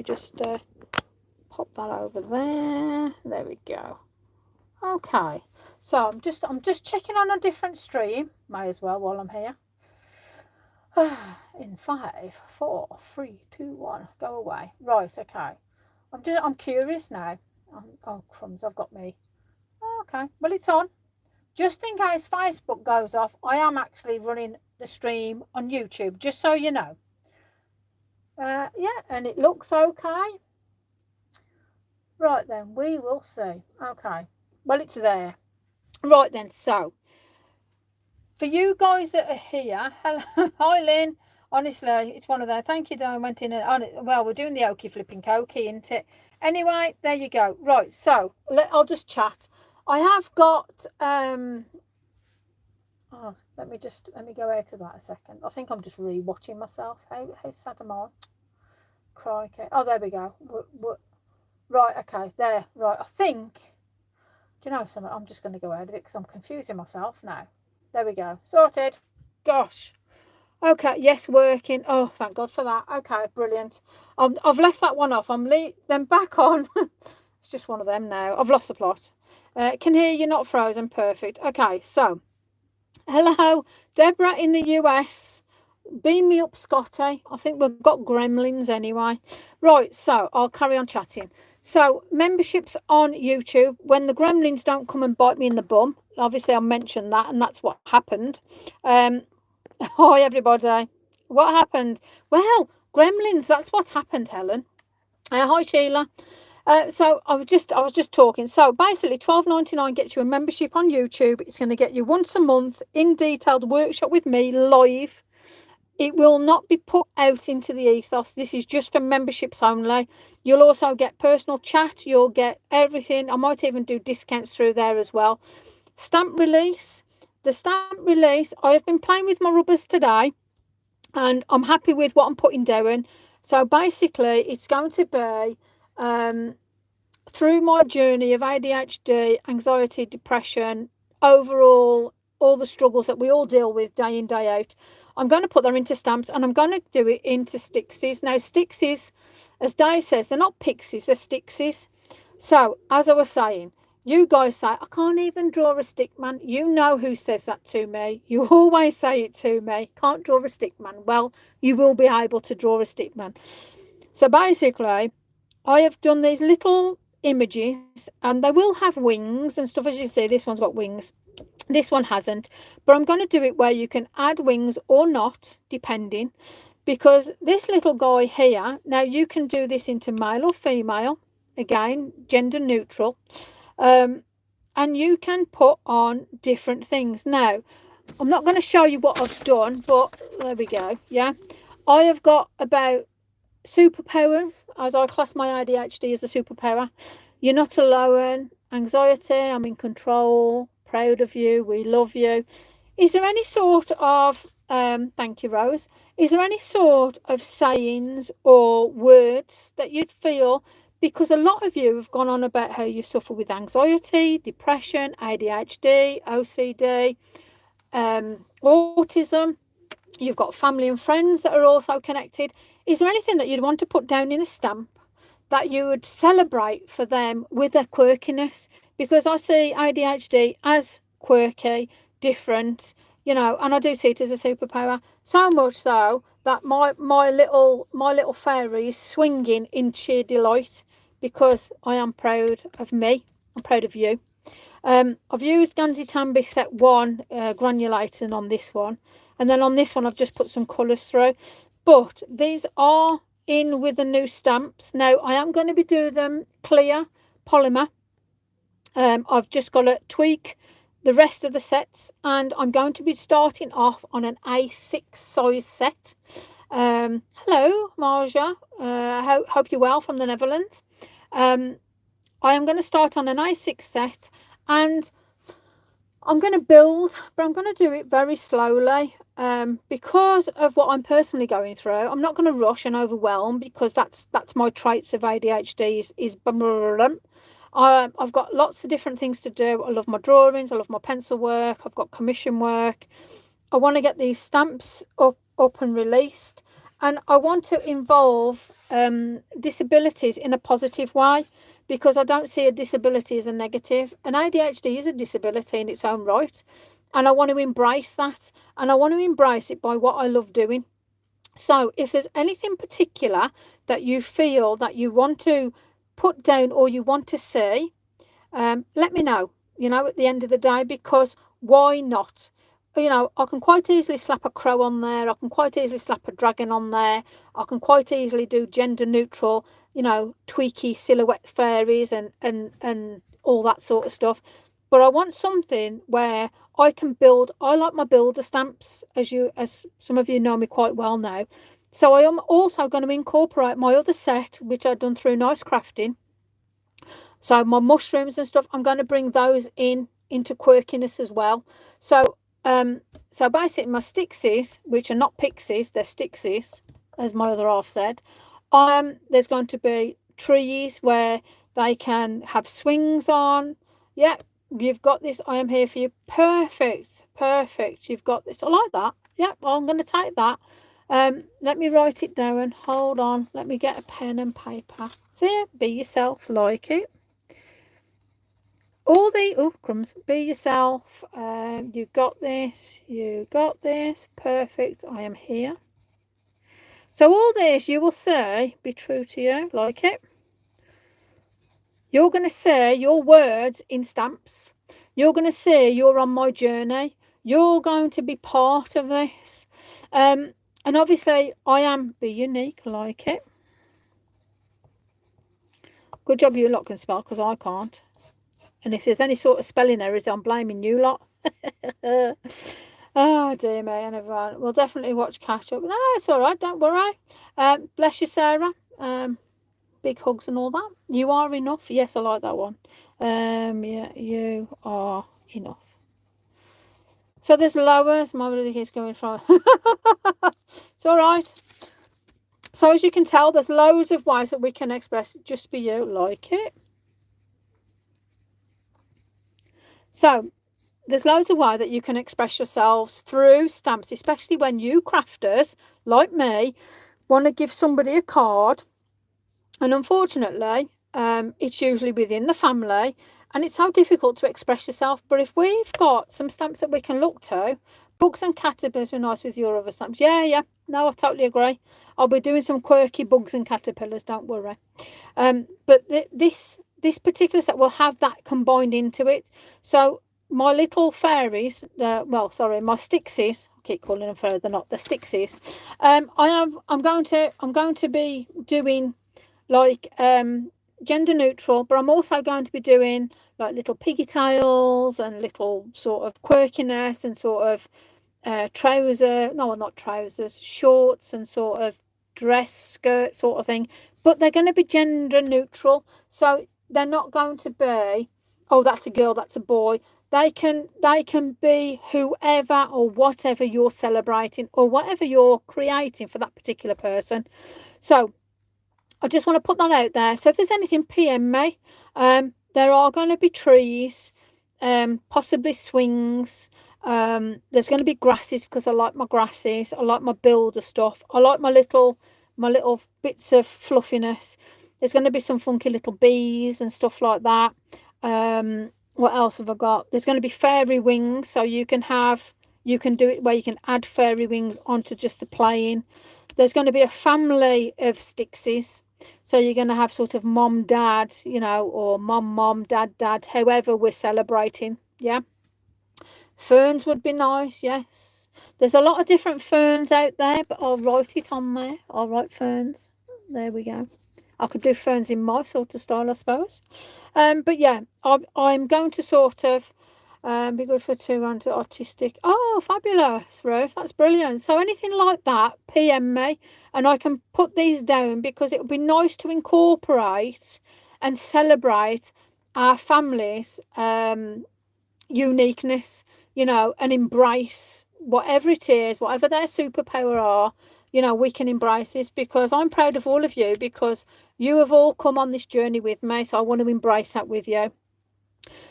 me just pop that over there. There we go. Okay, so I'm just checking on a different stream. May as well while I'm here. In 5, 4, 3, 2, 1, go away. Right, okay. I'm curious now. Oh crumbs, I've got me. Okay, well it's on. Just in case Facebook goes off, I am actually running the stream on YouTube, just so you know. Yeah, and it looks okay. Right then, we will see. Okay, well it's there. Right then, so for you guys that are here, hello, hi Lynn. Honestly, it's one of those. Thank you, Diane. Went in and on it. Well, we're doing the okie flipping cokey, isn't it? Anyway, there you go. Right, so I'll just chat. I have got oh, let me go out of that a second. I think I'm just re-watching myself. How sad am I? Crikey. Oh, there we go. Right, okay, there. Right, I think. Do you know something? I'm just going to go out of it because I'm confusing myself now. There we go. Sorted. Gosh. Okay, yes, working. Oh, thank God for that. Okay, brilliant. I've left that one off. Then back on. It's just one of them now. I've lost the plot. Can hear you, not frozen. Perfect. Okay, so hello, Deborah in the US. Beam me up, Scotty. I think we've got gremlins anyway. Right, so I'll carry on chatting. So memberships on YouTube, when the gremlins don't come and bite me in the bum, obviously I'll mention that, and that's what happened. Hi everybody. What happened? Well, gremlins, that's what's happened, Helen. Hi Sheila. So I was just talking. So basically $12.99 gets you a membership on YouTube. It's going to get you once a month in detailed workshop with me live. It will not be put out into the ethos. This is just for memberships only. You'll also get personal chat. You'll get everything. I might even do discounts through there as well. Stamp release. The stamp release, I have been playing with my rubbers today and I'm happy with what I'm putting down. So basically, it's going to be through my journey of ADHD, anxiety, depression, overall, all the struggles that we all deal with day in, day out. I'm going to put them into stamps and I'm going to do it into Stixies. Now, Stixies, as Dave says, they're not pixies, they're Stixies. So, as I was saying, you guys say, I can't even draw a stick man. You know who says that to me. You always say it to me. Can't draw a stick man. Well, you will be able to draw a stick man. So basically, I have done these little images and they will have wings and stuff. As you see, this one's got wings. This one hasn't. But I'm going to do it where you can add wings or not, depending. Because this little guy here, now you can do this into male or female. Again, gender neutral. And you can put on different things. Now, I'm not going to show you what I've done, but there we go. Yeah, I have got about superpowers, as I class my ADHD as a superpower. You're not alone. Anxiety, I'm in control. Proud of you. We love you. Is there any sort of thank you, Rose, is there any sort of sayings or words that you'd feel, because a lot of you have gone on about how you suffer with anxiety, depression, ADHD, OCD, autism. You've got family and friends that are also connected. Is there anything that you'd want to put down in a stamp that you would celebrate for them with their quirkiness? Because I see ADHD as quirky, different, you know, and I do see it as a superpower. So much so that my little fairy is swinging in sheer delight because I am proud of me. I'm proud of you. I've used Ganzi-Tambi set 1 granulating on this one. And then on this one, I've just put some colours through. But these are in with the new stamps. Now, I am going to be doing them clear polymer. I've just got to tweak the rest of the sets. And I'm going to be starting off on an A6 size set. Hello, Marja. Hope you're well from the Netherlands. I am going to start on an A6 set. And I'm going to build, but I'm going to do it very slowly because of what I'm personally going through. I'm not going to rush and overwhelm because that's my traits of ADHD is I've got lots of different things to do. I love my drawings. I love my pencil work. I've got commission work. I want to get these stamps up and released. And I want to involve disabilities in a positive way, because I don't see a disability as a negative. And ADHD is a disability in its own right. And I want to embrace that. And I want to embrace it by what I love doing. So if there's anything particular that you feel that you want to put down or you want to see, let me know, at the end of the day, because why not? I can quite easily slap a crow on there. I can quite easily slap a dragon on there. I can quite easily do gender neutral, tweaky silhouette fairies and all that sort of stuff. But I want something where I can build. I like my builder stamps, as some of you know me quite well now. So I am also going to incorporate my other set, which I've done through Nice Crafting. So my mushrooms and stuff, I'm going to bring those into quirkiness as well. So basically my stixies, which are not pixies, they're stixies, as my other half said. There's going to be trees where they can have swings on. Yeah, you've got this. I am here for you. Perfect. You've got this. I like that. Yeah, I'm going to take that. Let me write it down. Hold on. Let me get a pen and paper. See, be yourself, like it. Crumbs. Be yourself. You got this. Perfect. I am here. So all this you will say be true to you, like it. You're going to say your words in stamps. You're going to say you're on my journey. You're going to be part of this. And obviously I am be unique, like it. Good job you lot can spell, because I can't. And if there's any sort of spelling errors, I'm blaming you lot. Oh, dear me, and everyone. We'll definitely watch catch up. No, it's all right. Don't worry. Bless you, Sarah. Big hugs and all that. You are enough. Yes, I like that one. Yeah, you are enough. So there's lowers. My really is going from. It's all right. So as you can tell, there's loads of ways that we can express just be you, like it. So there's loads of ways that you can express yourselves through stamps, especially when you crafters, like me, want to give somebody a card. And unfortunately, it's usually within the family, and it's so difficult to express yourself. But if we've got some stamps that we can look to, bugs and caterpillars were nice with your other stamps. Yeah, no, I totally agree. I'll be doing some quirky bugs and caterpillars, don't worry. But this particular set will have that combined into it. So my little fairies, my stixies, I keep calling them fairies, they're not, the stixies. I'm going to be doing like gender neutral, but I'm also going to be doing like little piggy tails and little sort of quirkiness and sort of shorts and sort of dress skirt sort of thing. But they're going to be gender neutral, so they're not going to be, oh, that's a girl, that's a boy. They can be whoever or whatever you're celebrating or whatever you're creating for that particular person. So I just want to put that out there. So if there's anything, PM me. There are going to be trees, possibly swings. There's going to be grasses, because I like my grasses. I like my builder stuff. I like my little bits of fluffiness. There's going to be some funky little bees and stuff like that. What else have I got? There's going to be fairy wings, so you can do it where you can add fairy wings onto just the plain. There's going to be a family of stixies, so you're going to have sort of mom, dad, or mom, dad, however we're celebrating. Yeah. Ferns would be nice, yes. There's a lot of different ferns out there, but I'll write it on there. I'll write ferns. There we go. I could do ferns in my sort of style, I suppose. But yeah, I'm going to sort of be good for 200 artistic. Oh, fabulous, Ruth. That's brilliant. So anything like that, PM me, and I can put these down, because it would be nice to incorporate and celebrate our family's uniqueness, and embrace whatever it is, whatever their superpower are. We can embrace this, because I'm proud of all of you, because you have all come on this journey with me, so I want to embrace that with you.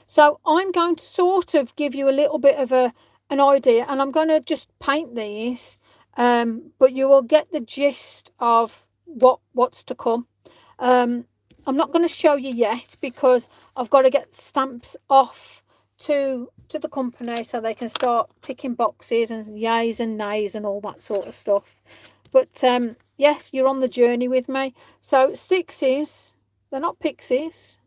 So I'm going to sort of give you a little bit of an idea, and I'm going to just paint these But you will get the gist of what's to come. I'm not going to show you yet because I've got to get stamps off to the company so they can start ticking boxes and yays and nays and all that sort of stuff. But yes, you're on the journey with me. So Stixies, they're not pixies,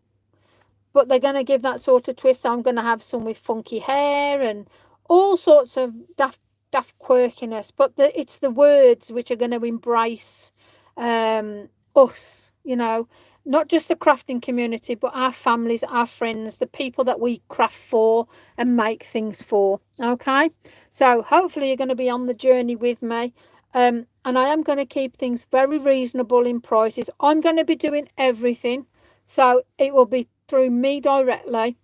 but they're going to give that sort of twist. So I'm going to have some with funky hair and all sorts of daft quirkiness. But it's the words which are going to embrace us, you know, not just the crafting community, but our families, our friends, the people that we craft for and make things for. Okay, so hopefully you're going to be on the journey with me. And I am going to keep things very reasonable in prices. I'm going to be doing everything, so it will be through me directly.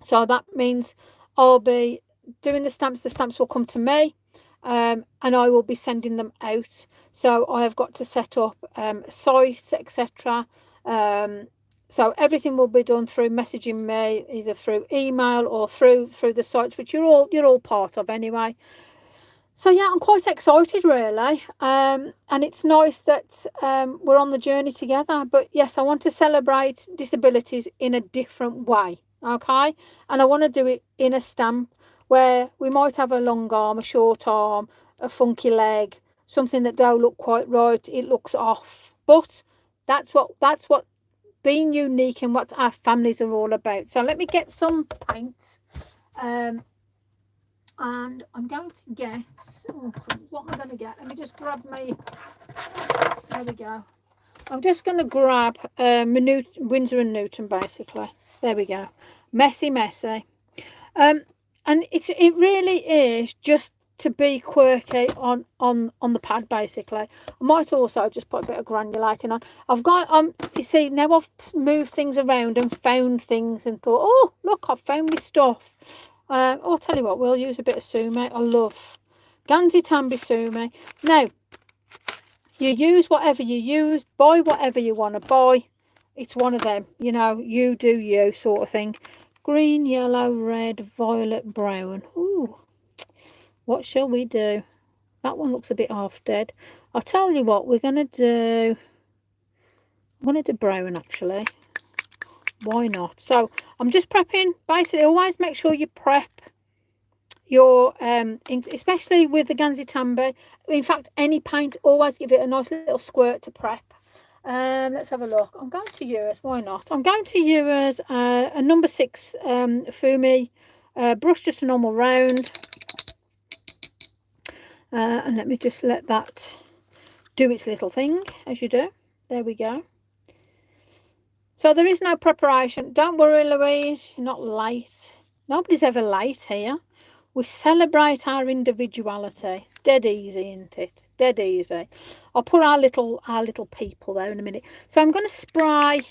So that means I'll be doing the stamps will come to me, and I will be sending them out. So I have got to set up sites, etc. So everything will be done through messaging me, either through email or through the sites, which you're all part of anyway. So yeah, I'm quite excited really, and it's nice that we're on the journey together. But yes, I want to celebrate disabilities in a different way, okay? And I want to do it in a stamp where we might have a long arm, a short arm, a funky leg, something that don't look quite right, it looks off. But that's what being unique and what our families are all about. So let me get some paint. And I'm going to get, what am I going to get? Let me just grab there we go. I'm just going to grab Winsor & Newton, basically. There we go. Messy. And it really is just to be quirky on the pad, basically. I might also just put a bit of granulating on. I've got, you see, now I've moved things around and found things and thought, oh, look, I've found my stuff. I'll tell you what, we'll use a bit of Sumi. I love Ganzi Tambi Sumi. Now, you use whatever you use, buy whatever you want to buy. It's one of them, you know, you do you sort of thing. Green, yellow, red, violet, brown. Ooh, what shall we do? That one looks a bit half dead. I'll tell you what, we're going to do. I'm going to do brown, actually. Why not? So I'm just prepping. Basically, always make sure you prep your inks, especially with the Ganzi Tambi. In fact, any paint, always give it a nice little squirt to prep. Let's have a look. I'm going to use, why not? I'm going to use a number 6 Fumi brush, just a normal round. And let me just let that do its little thing, as you do. There we go. So there is no preparation. Don't worry, Louise, you're not late. Nobody's ever late here. We celebrate our individuality. Dead easy, isn't it? Dead easy. I'll put our little people there in a minute. So I'm going to spray,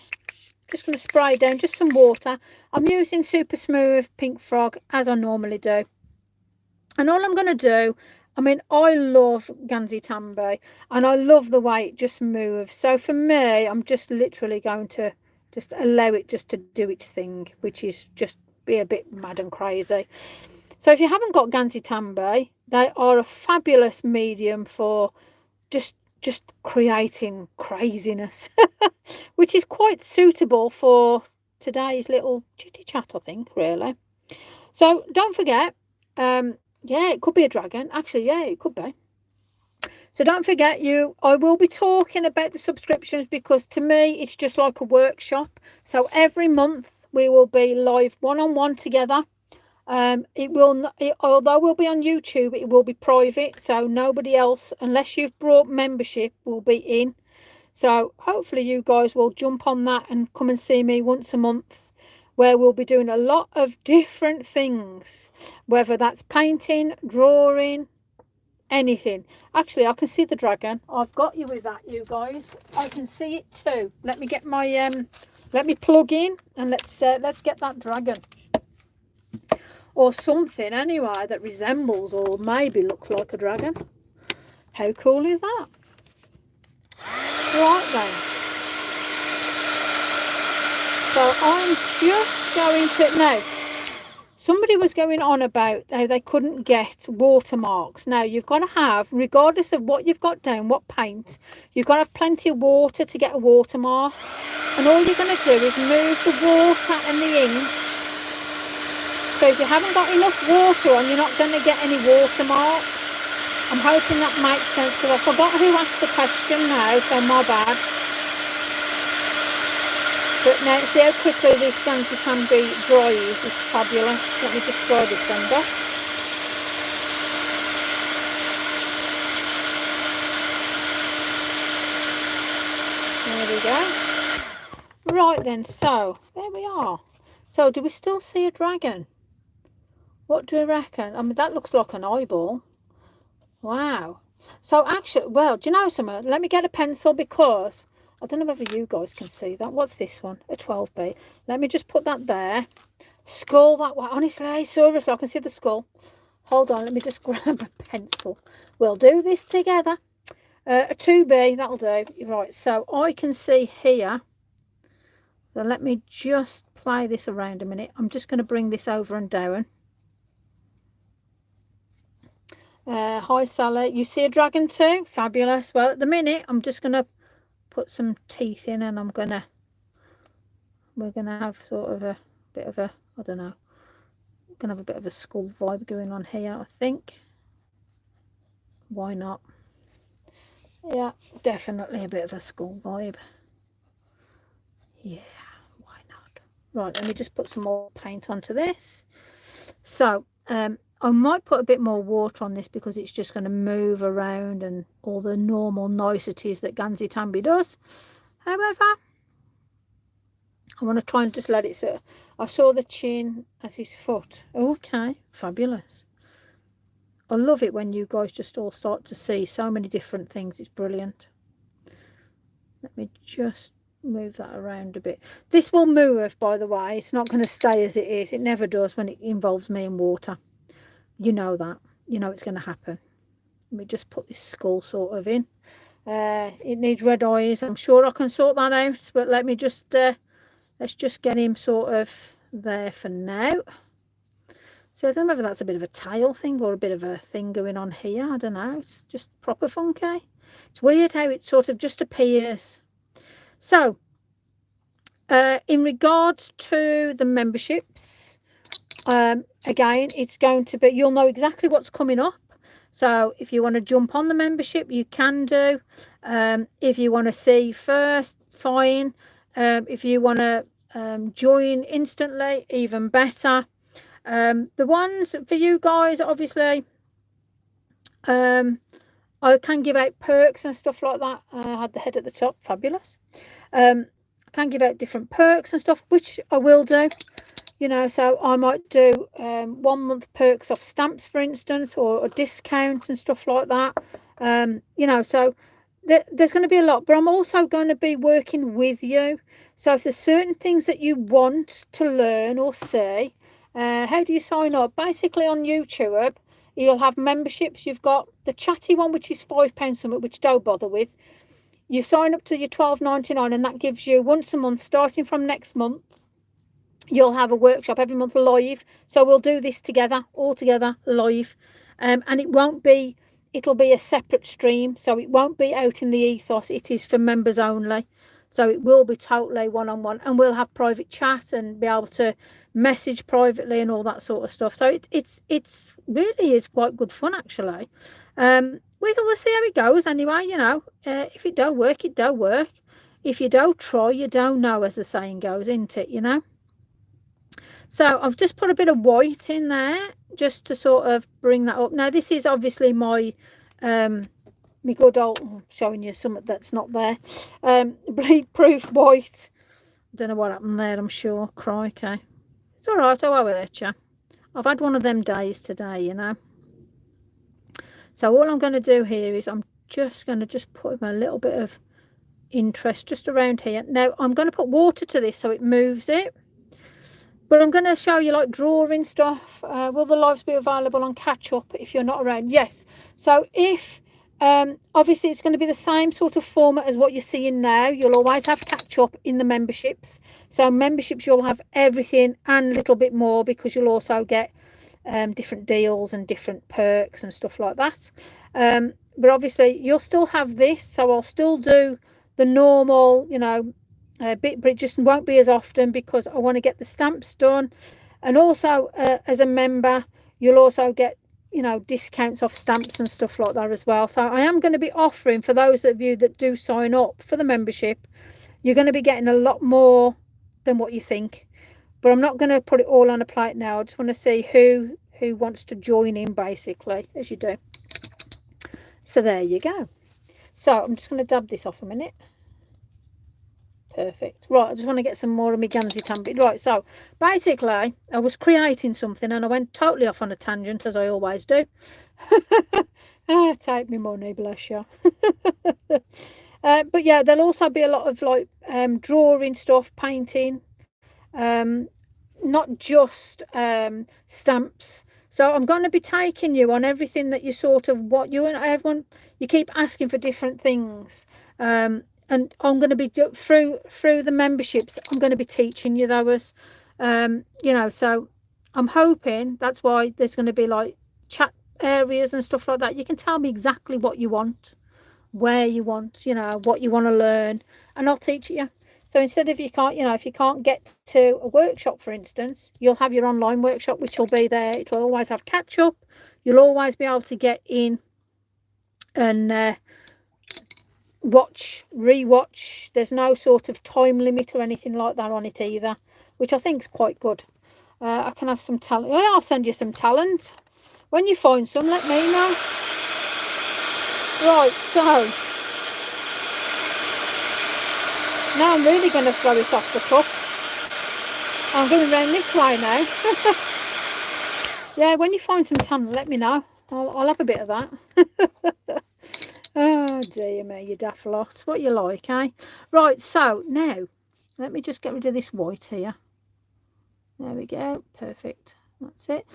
just going to spray down just some water. I'm using Super Smooth Pink Frog, as I normally do. And all I'm going to do, I mean, I love Ganzi Tambi, and I love the way it just moves. So for me, I'm just literally going to just allow it just to do its thing, which is just be a bit mad and crazy. So if you haven't got Ganzi Tambi, they are a fabulous medium for just creating craziness, which is quite suitable for today's little chitty chat, I think, really. So don't forget, yeah, it could be a dragon. Actually, yeah, it could be. So don't forget, I will be talking about the subscriptions, because to me it's just like a workshop. So every month we will be live one-on-one together. Although we'll be on YouTube, it will be private, so nobody else, unless you've brought membership, will be in. So hopefully you guys will jump on that and come and see me once a month, where we'll be doing a lot of different things, whether that's painting, drawing, anything. Actually, I can see the dragon. I've got you with that, you guys. I can see it too. Let me get my let me plug in, and let's get that dragon, or something anyway that resembles or maybe looks like a dragon. How cool is that? Right then. So I'm just going to now. somebody was going on about how they couldn't get watermarks. Now, you've got to have, regardless of what you've got down, what paint, you've got to have plenty of water to get a watermark. And all you're going to do is move the water and the ink. So if you haven't got enough water on, you're not going to get any watermarks. I'm hoping that makes sense, because I forgot who asked the question now, so my bad. But now, see how quickly this Ganzi Tambi dries. It's fabulous. Let me just dry this under. There we go. Right then, so there we are. So do we still see a dragon? What do we reckon? I mean, that looks like an eyeball. Wow. So actually, well, do you know something? Let me get a pencil, because I don't know whether you guys can see that. What's this one? A 12B. Let me just put that there. Skull that way. Honestly, seriously, I can see the skull. Hold on, let me just grab a pencil. We'll do this together. A 2B, that'll do. Right, so I can see here. So let me just play this around a minute. I'm just going to bring this over and down. Hi Sally, you see a dragon too? Fabulous. Well, at the minute I'm just gonna put some teeth in, and we're gonna have sort of a bit of a, I don't know, we're gonna have a bit of a skull vibe going on here, I think. Why not? Yeah, definitely a bit of a skull vibe. Yeah, why not? Right, let me just put some more paint onto this. So I might put a bit more water on this, because it's just going to move around and all the normal niceties that Ganzi Tambi does. However, I want to try and just let it sit. I saw the chin as his foot. Okay, fabulous. I love it when you guys just all start to see so many different things. It's brilliant. Let me just move that around a bit. This will move, by the way. It's not going to stay as it is. It never does when it involves me and water. You know that. You know it's going to happen. Let me just put this skull sort of in. It needs red eyes. I'm sure I can sort that out. But let me just, let's just get him sort of there for now. So I don't know whether that's a bit of a tail thing or a bit of a thing going on here. I don't know. It's just proper funky. It's weird how it sort of just appears. So, in regards to the memberships, again, it's going to be, you'll know exactly what's coming up. So if you want to jump on the membership, you can do. If you want to see first, fine. If you want to join instantly, even better. The ones for you guys, obviously, I can give out perks and stuff like that. I had the head at the top, fabulous. I can give out different perks and stuff, which I will do. You know, so I might do 1 month perks off stamps, for instance, or a discount and stuff like that. You know, so there's going to be a lot, but I'm also going to be working with you. So if there's certain things that you want to learn or see, how do you sign up? Basically on YouTube, you'll have memberships. You've got the chatty one, which is £5 something, which don't bother with. You sign up to your £12.99, and that gives you once a month, starting from next month. You'll have a workshop every month live. So we'll do this together, all together, live. And it won't be, it'll be a separate stream. So it won't be out in the ethos. It is for members only. So it will be totally one-on-one. And we'll have private chat and be able to message privately and all that sort of stuff. So it's really is quite good fun, actually. We'll see how it goes anyway, you know. If it don't work, it don't work. If you don't try, you don't know, as the saying goes, isn't it, you know? So I've just put a bit of white in there just to sort of bring that up. Now this is obviously my good old, I'm showing you something that's not there, bleed proof white. I don't know what happened there, I'm sure. Crikey. It's all right, I won't hurt you. I've had one of them days today, you know. So all I'm going to do here is I'm just going to put a little bit of interest just around here. Now I'm going to put water to this so it moves it. But I'm going to show you like drawing stuff. Will the lives be available on catch up if you're not around? Yes. So if Obviously, it's going to be the same sort of format as what you're seeing now. You'll always have catch up in the memberships. So memberships, you'll have everything and a little bit more, because you'll also get different deals and different perks and stuff like that. But obviously, you'll still have this. So I'll still do the normal, bit, but it just won't be as often, because I want to get the stamps done. And also, as a member, you'll also get discounts off stamps and stuff like that as well. So I am going to be offering, for those of you that do sign up for the membership, you're going to be getting a lot more than what you think. But I'm not going to put it all on a plate now. I just want to see who wants to join in, basically, as you do. So there you go. So I'm just going to dab this off a minute. Perfect. Right, I just want to get some more of my Gansey Tambit. Right, so basically, I was creating something and I went totally off on a tangent, as I always do. Take me money, bless you. But yeah, there'll also be a lot of like drawing stuff, painting, not just stamps. So I'm going to be taking you on everything that you sort of, what you and everyone, you keep asking for different things. And I'm going to be through the memberships. I'm going to be teaching you those, so I'm hoping that's why there's going to be like chat areas and stuff like that. You can tell me exactly what you want, where you want, what you want to learn, and I'll teach you. So instead of, if you can't get to a workshop, for instance, you'll have your online workshop, which will be there. It will always have catch up. You'll always be able to get in and rewatch. There's no sort of time limit or anything like that on it either, which I think is quite good. I can have some talent. I'll send you some talent. When you find some, let me know. Right, so now I'm really going to throw it off the cup. I'm going around this way now. Yeah, when you find some talent, let me know. I'll have a bit of that. Oh dear me, you daft lot. What you like, eh? Right, so now let me just get rid of this white here. There we go. Perfect. That's it.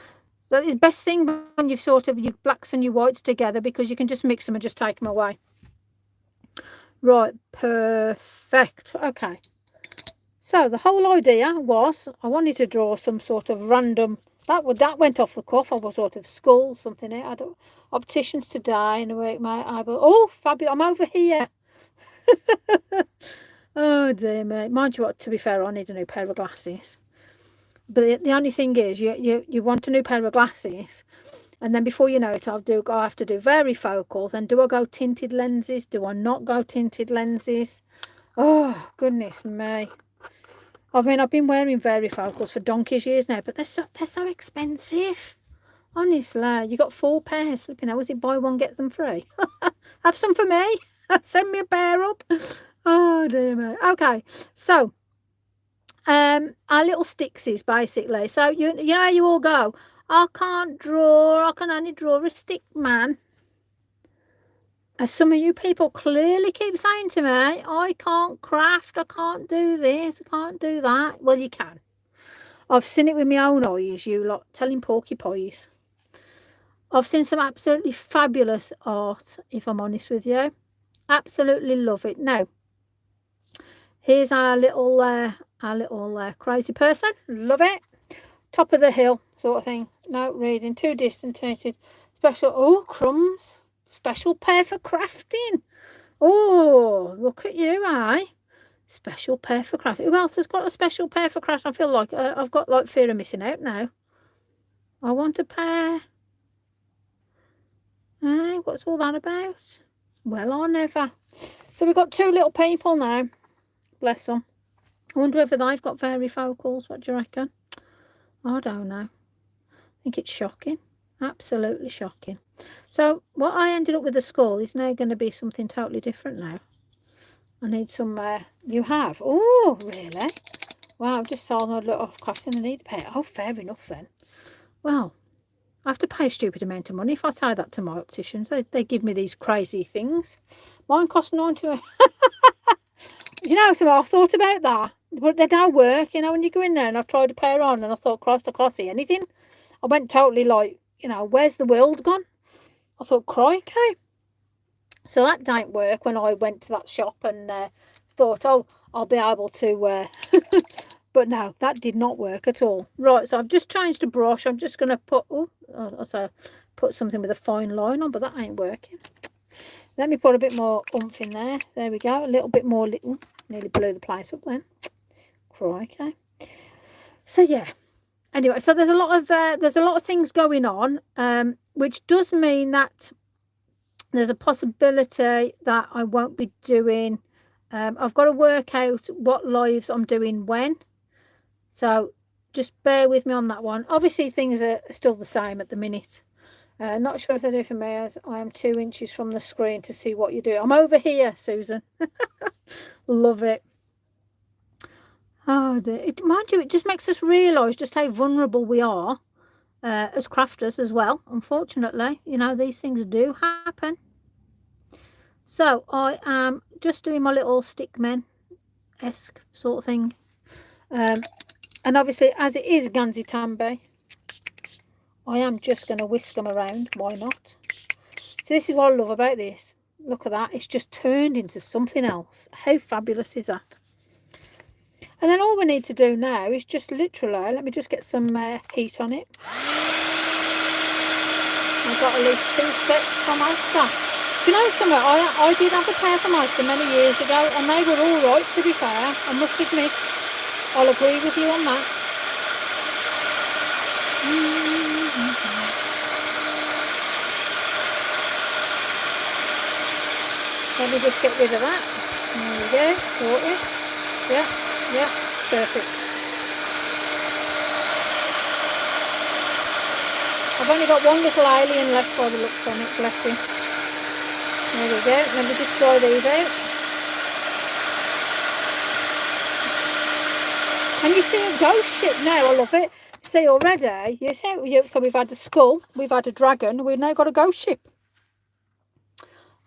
So the best thing when you've sort of your blacks and your whites together, because you can just mix them and just take them away. Right, perfect. Okay. So the whole idea was I wanted to draw some sort of random, that went off the cuff. I was sort of skull, something there. I don't, opticians today in a week, my eyeball. Oh, fabulous. I'm over here. Oh dear me. Mind you what, to be fair, I need a new pair of glasses. But the only thing is you want a new pair of glasses, and then before you know it, I have to do varifocals. And do I go tinted lenses? Do I not go tinted lenses? Oh goodness me. I mean, I've been wearing varifocals for donkey's years now, but they're so expensive. Honestly, you got 4 pairs. Flipping hell, was it buy one get them free? Have some for me. Send me a pair up. Oh dear me. Okay, so our little sticksies basically. So you know how you all go, I can't draw. I can only draw a stick man. As some of you people clearly keep saying to me, I can't craft, I can't do this, I can't do that. Well, you can. I've seen it with my own eyes, you lot, telling porcupines. I've seen some absolutely fabulous art, if I'm honest with you. Absolutely love it. Now, here's our little crazy person. Love it. Top of the hill sort of thing. No reading, too distanted. Special, oh, crumbs. Special pair for crafting. Oh, look at you, eh? Special pair for crafting. Who else has got a special pair for crafting? I feel like I've got like fear of missing out now. I want a pair. Hey, what's all that about? Well, I never. So we've got 2 little people now. Bless them. I wonder whether they've got varifocals. What do you reckon? I don't know. I think it's shocking. Absolutely shocking. So what I ended up with the skull is now going to be something totally different now. I need some, you have. Oh, really? Wow, I've just saw a little crossing. I need a pair. Oh, fair enough then. Well, I have to pay a stupid amount of money if I tie that to my opticians. They give me these crazy things. Mine cost 90. You know, so I thought about that. But they don't work, when you go in there, and I tried a pair on and I thought, Christ, I can't see anything. I went totally like, where's the world gone? I thought, crikey. So that didn't work when I went to that shop and thought, oh, I'll be able to... but no, that did not work at all. Right, so I've just changed the brush. I'm just going to put... put something with a fine line on, but that ain't working. Let me put a bit more oomph in there. There we go. A little bit more. Nearly blew the plate up then. Crikey. So yeah. Anyway, so there's a lot of things going on, which does mean that there's a possibility that I won't be doing. I've got to work out what lives I'm doing when. So just bear with me on that one. Obviously, things are still the same at the minute. Not sure if they do for me, as I am 2 inches from the screen to see what you do. I'm over here, Susan. Love it. Oh, mind you, it just makes us realise just how vulnerable we are as crafters as well. Unfortunately, you know, these things do happen. So I am just doing my little stickmen-esque sort of thing. And obviously, as it is Ganzi Tambi, I am just going to whisk them around. Why not? So this is what I love about this. Look at that. It's just turned into something else. How fabulous is that? And then all we need to do now is just literally, let me just get some heat on it. I've got at least 2 sets from Asda. You know something, I did have a pair from Asda many years ago, and they were all right, to be fair. I must admit, I'll agree with you on that. Let me just get rid of that. There we go, sorted. Yeah, perfect. I've only got one little alien left by the looks on it, bless him. There we go, let me just dry these out. Can you see a ghost ship now? I love it. See already, you see, so we've had a skull, we've had a dragon, we've now got a ghost ship.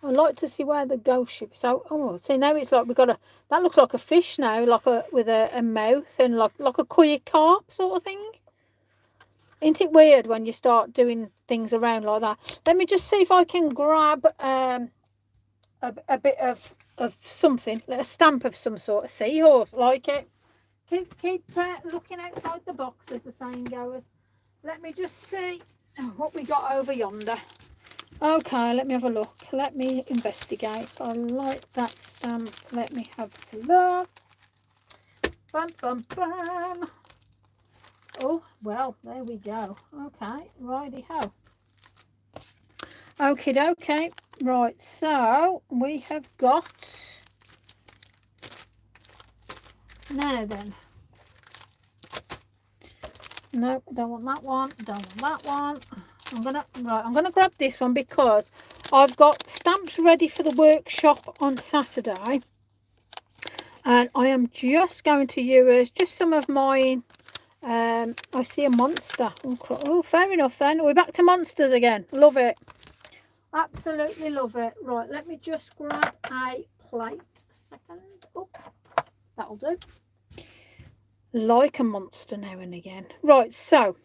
I'd like to see where the ghost ship is. So, oh, see now it's like we've got that looks like a fish now, like with a mouth and like a koi carp sort of thing. Isn't it weird when you start doing things around like that? Let me just see if I can grab a bit of something, like a stamp of some sort, a seahorse, like it. Keep looking outside the box, as the saying goes. Let me just see what we got over yonder. Okay, let me have a look. Let me investigate. I like that stamp. Let me have a look. Bum, bum, bum. Oh, well, there we go. Okay, righty-ho. Okie dokie. Right, so we have got... Now then. No, I don't want that one. Don't want that one. I'm gonna grab this one because I've got stamps ready for the workshop on Saturday, and I am just going to use just some of mine. I see a monster. Oh, fair enough then. We're back to monsters again. Love it. Absolutely love it. Right, let me just grab a plate a second. Oh, that'll do. Like a monster now and again. Right, so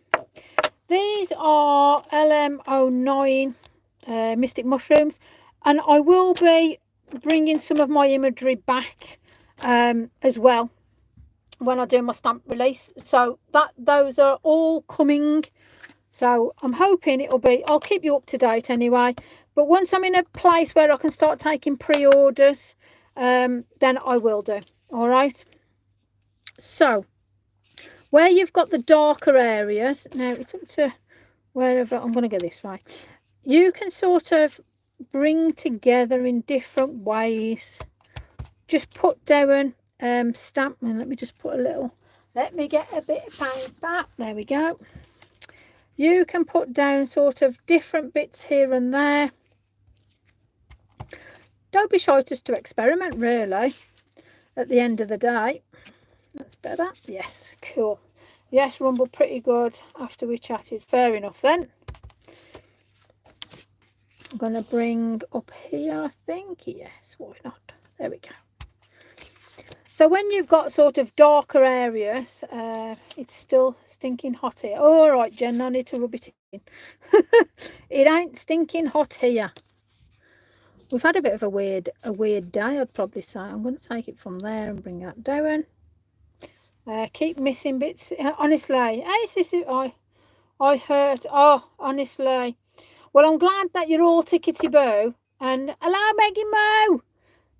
these are LM09 Mystic Mushrooms, and I will be bringing some of my imagery back as well when I do my stamp release. So those are all coming. So I'm hoping it'll be, I'll keep you up to date anyway. But once I'm in a place where I can start taking pre-orders, then I will do. All right. So where you've got the darker areas, now it's up to wherever, I'm going to go this way. You can sort of bring together in different ways. Just put down stamp, and let me just put a little, let me get a bit of paper. There we go. You can put down sort of different bits here and there. Don't be shy just to experiment, really, at the end of the day. That's better. Yes, cool. Yes, rumbled pretty good after we chatted. Fair enough then. I'm going to bring up here, I think. Yes, why not? There we go. So when you've got sort of darker areas, it's still stinking hot here. Oh, all right, Jen, I need to rub it in. It ain't stinking hot here. We've had a bit of a weird day, I'd probably say. I'm going to take it from there and bring that down. Keep missing bits. Honestly, hey, sissy, I hurt. Oh, honestly. Well, I'm glad that you're all tickety-boo. And hello, Maggie Moo.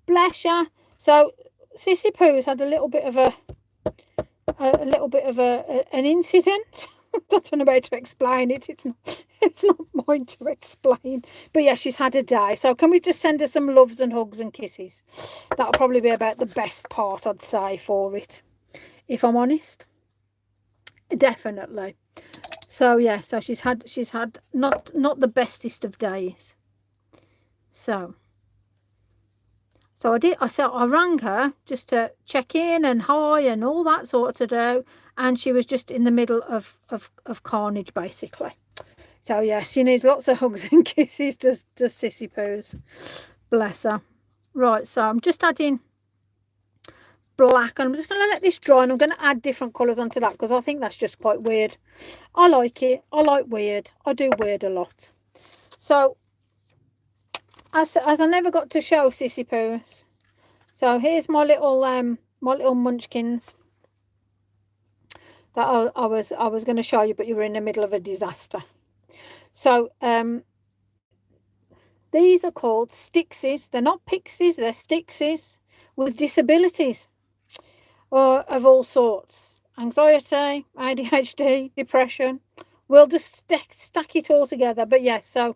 Bless you. So, Sissy Poo's had a little bit of an incident. I don't know how to explain it. It's not mine to explain. But yeah, she's had a day. So can we just send her some loves and hugs and kisses? That'll probably be about the best part, I'd say, for it, if I'm honest. Definitely. So yeah, so she's had not the bestest of days. So I rang her just to check in and hi and all that sort of to do, and she was just in the middle of carnage basically. So yeah, she needs lots of hugs and kisses, does Sissy Poos. Bless her. Right, so I'm just adding black, and I'm just going to let this dry, and I'm going to add different colours onto that because I think that's just quite weird. I like it. I like weird. I do weird a lot. So as I never got to show Sissy Poos, so here's my little munchkins that I was going to show you, but you were in the middle of a disaster. So these are called Stixies. They're not pixies, they're Stixies with disabilities of all sorts. Anxiety, ADHD, depression. We'll just stack it all together. But yes, so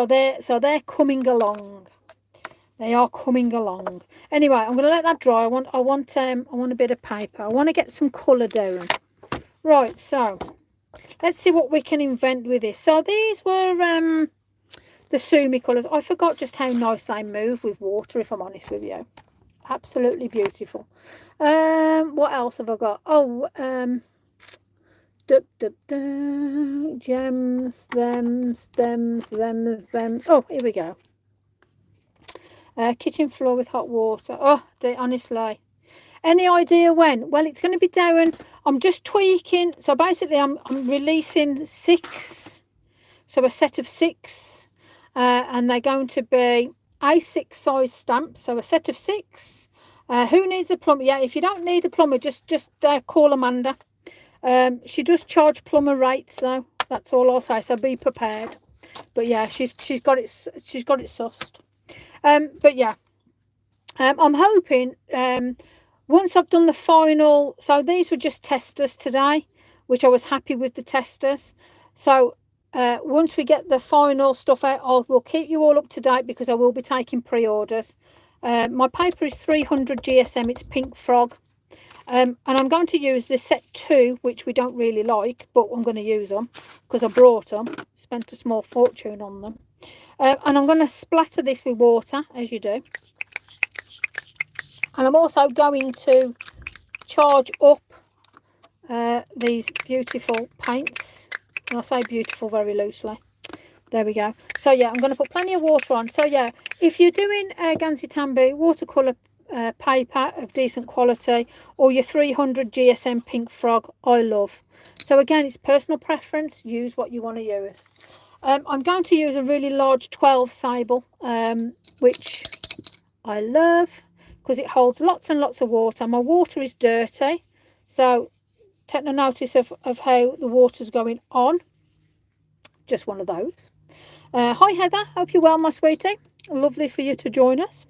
they're coming along. They are coming along. Anyway, I'm going to let that dry. I want a bit of paper. I want to get some colour down. Right, so let's see what we can invent with this. So these were the Sumi colours. I forgot just how nice they move with water, if I'm honest with you. Absolutely beautiful. What else have I got? Oh, gems, them. Oh, here we go. Kitchen floor with hot water. Oh, honestly. Any idea when? Well, it's going to be down. I'm just tweaking. So basically, I'm releasing 6. So a set of 6. And they're going to be A6 size stamps. So a set of 6. Who needs a plumber? Yeah, if you don't need a plumber, just call Amanda. She does charge plumber rates though. That's all I'll say. So be prepared. But yeah, she's got it sussed. But yeah, I'm hoping once I've done the final. So these were just testers today, which I was happy with the testers. So once we get the final stuff out, we'll keep you all up to date because I will be taking pre-orders. My paper is 300 GSM. It's Pink Frog. And I'm going to use this set 2, which we don't really like, but I'm going to use them because I brought them. Spent a small fortune on them. And I'm going to splatter this with water, as you do. And I'm also going to charge up these beautiful paints. And I say beautiful very loosely. There we go. So yeah, I'm going to put plenty of water on. So yeah, if you're doing Ganzi-Tambi watercolour paper of decent quality, or your 300 GSM Pink Frog, I love. So again, it's personal preference. Use what you want to use. I'm going to use a really large 12 sable, which I love because it holds lots and lots of water. My water is dirty, so take no notice of how the water's going on. Just one of those. Hi Heather, hope you're well, my sweetie. Lovely for you to join us.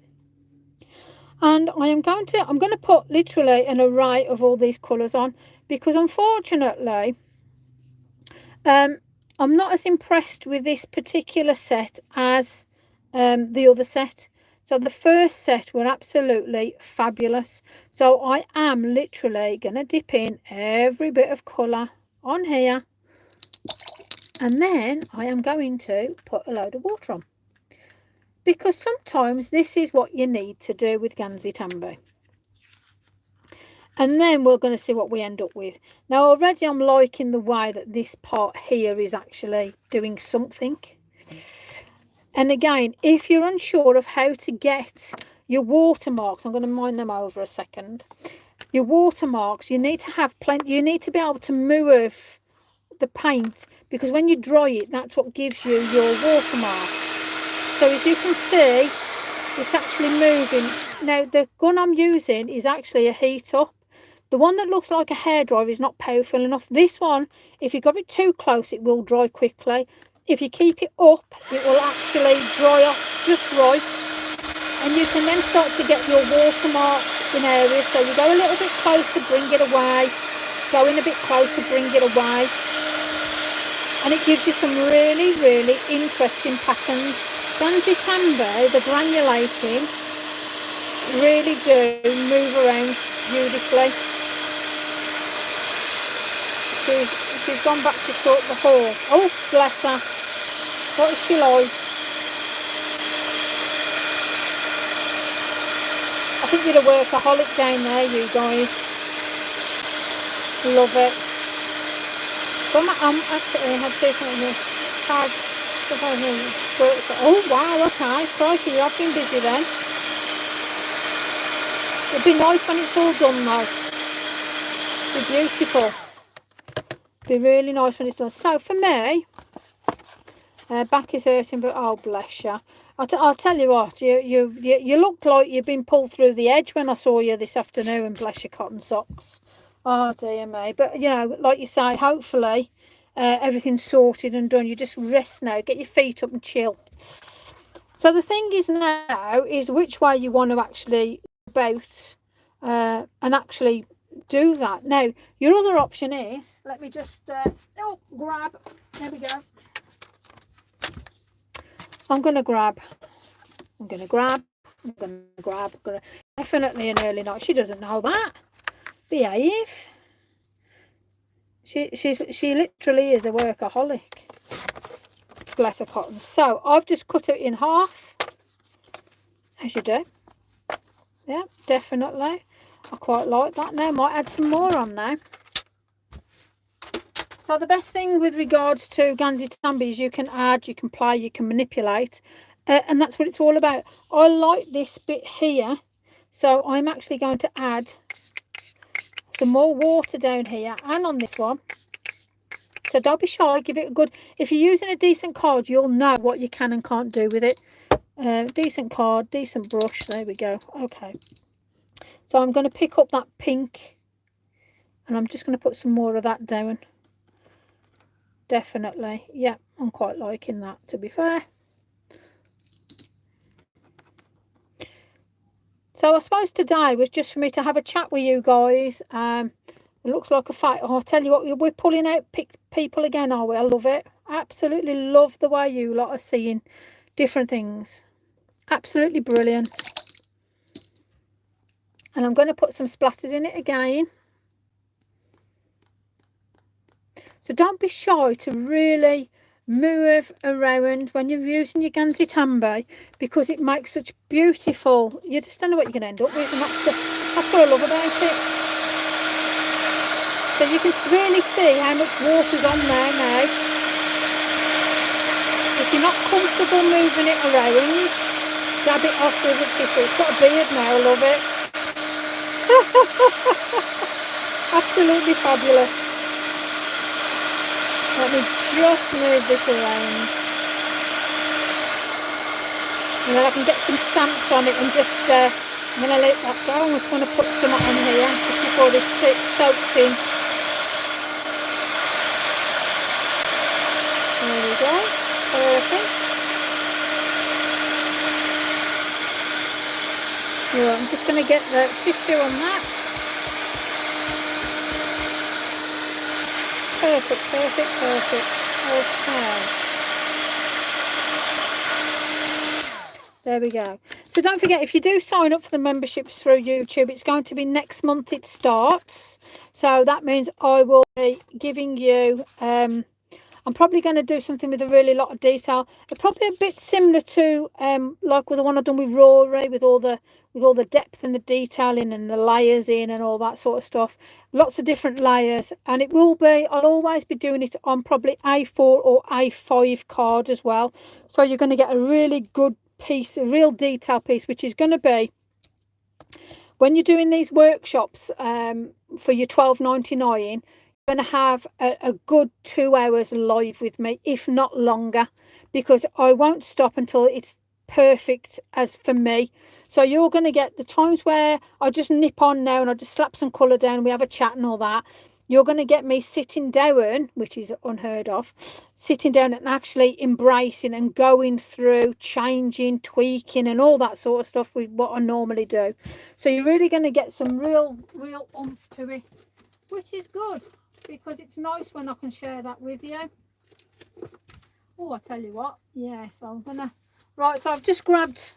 And I'm going to put literally an array of all these colours on because unfortunately I'm not as impressed with this particular set as the other set. So the first set were absolutely fabulous. So I am literally going to dip in every bit of colour on here. And then I am going to put a load of water on. Because sometimes this is what you need to do with Ganzi-Tambi. And then we're going to see what we end up with. Now already I'm liking the way that this part here is actually doing something. And again, if you're unsure of how to get your watermarks, I'm going to mind them over a second. Your watermarks, you need to have plenty, you need to be able to move the paint, because when you dry it, that's what gives you your watermark. So as you can see, It's actually moving. Now, the gun I'm using is actually a heat up. The one that looks like a hairdryer is not powerful enough. This one, if you got it too close, it will dry quickly. If you keep it up, it will actually dry off just right. And you can then start to get your watermarks in areas. So you go a little bit closer, bring it away. Go in a bit closer, bring it away. And it gives you some really, really interesting patterns. Ganzi Tambo, the granulating, really do move around beautifully. She's gone back to sort the hole. Oh, bless her. What is she like? I think you're a workaholic down there, you guys. Love it. Actually, I have different tag. Oh wow, okay. Crikey, you have been busy then. It'd be nice when it's all done though. It'd be beautiful. It'd be really nice when it's done. So for me, back is hurting, but oh bless you. I'll tell you what, you look like you've been pulled through the edge when I saw you this afternoon, bless your cotton socks. Oh dear me. But you know, like you say, hopefully everything's sorted and done. You just rest now, get your feet up and chill. So the thing is now is which way you want to actually about and actually do that. Now your other option is, let me just grab, there we go. I'm gonna grab, definitely an early night. She doesn't know that. Behave. She literally is a workaholic. Bless her cotton. So I've just cut it in half, as you do. Yeah, definitely. I quite like that now. Might add some more on now. So the best thing with regards to Ganzi Tambi is you can add, you can play, you can manipulate. And that's what it's all about. I like this bit here. So I'm actually going to add some more water down here and on this one. So don't be shy, give it a good, if you're using a decent card, you'll know what you can and can't do with it. Decent card, decent brush, there we go. Okay, so I'm going to pick up that pink and I'm just going to put some more of that down. Definitely, yeah, I'm quite liking that, to be fair. So I suppose today was just for me to have a chat with you guys. It looks like a fight. Oh, I'll tell you what, we're pulling out people again, are we? I love it. Absolutely love the way you lot are seeing different things. Absolutely brilliant. And I'm going to put some splatters in it again. So don't be shy to really move around when you're using your Ganzi Tambi, because it makes such beautiful, you just don't know what you're going to end up with, and that's what I love about it. So you can really see how much water's on there now. If you're not comfortable moving it around, dab it off with a tissue. It's got a beard now, I love it. Absolutely fabulous. Let me just move this around. And then I can get some stamps on it and just, I'm going to let that go. I'm just going to put some on here just before this soaks in. There we go. Perfect. Yeah, I'm just going to get the tissue on that. Perfect, perfect, perfect. Okay. There we go. So don't forget, if you do sign up for the memberships through YouTube, it's going to be next month it starts. So that means I will be giving you, I'm probably going to do something with a really lot of detail. It's probably a bit similar to like with the one I've done with Rory, with all the depth and the detailing and the layers in and all that sort of stuff. Lots of different layers, and it will be, I'll always be doing it on probably A4 or A5 card as well. So you're going to get a really good piece, a real detail piece, which is going to be, when you're doing these workshops for your $12.99, going to have a good 2 hours live with me, if not longer, because I won't stop until it's perfect as for me. So you're going to get the times where I just nip on now and I just slap some colour down and we have a chat and all that. You're going to get me sitting down, which is unheard of, sitting down and actually embracing and going through, changing, tweaking and all that sort of stuff with what I normally do. So you're really going to get some real oomph to it, which is good because it's nice when I can share that with you. Oh, I tell you what. Yeah, so I'm going to... Right, so I've just grabbed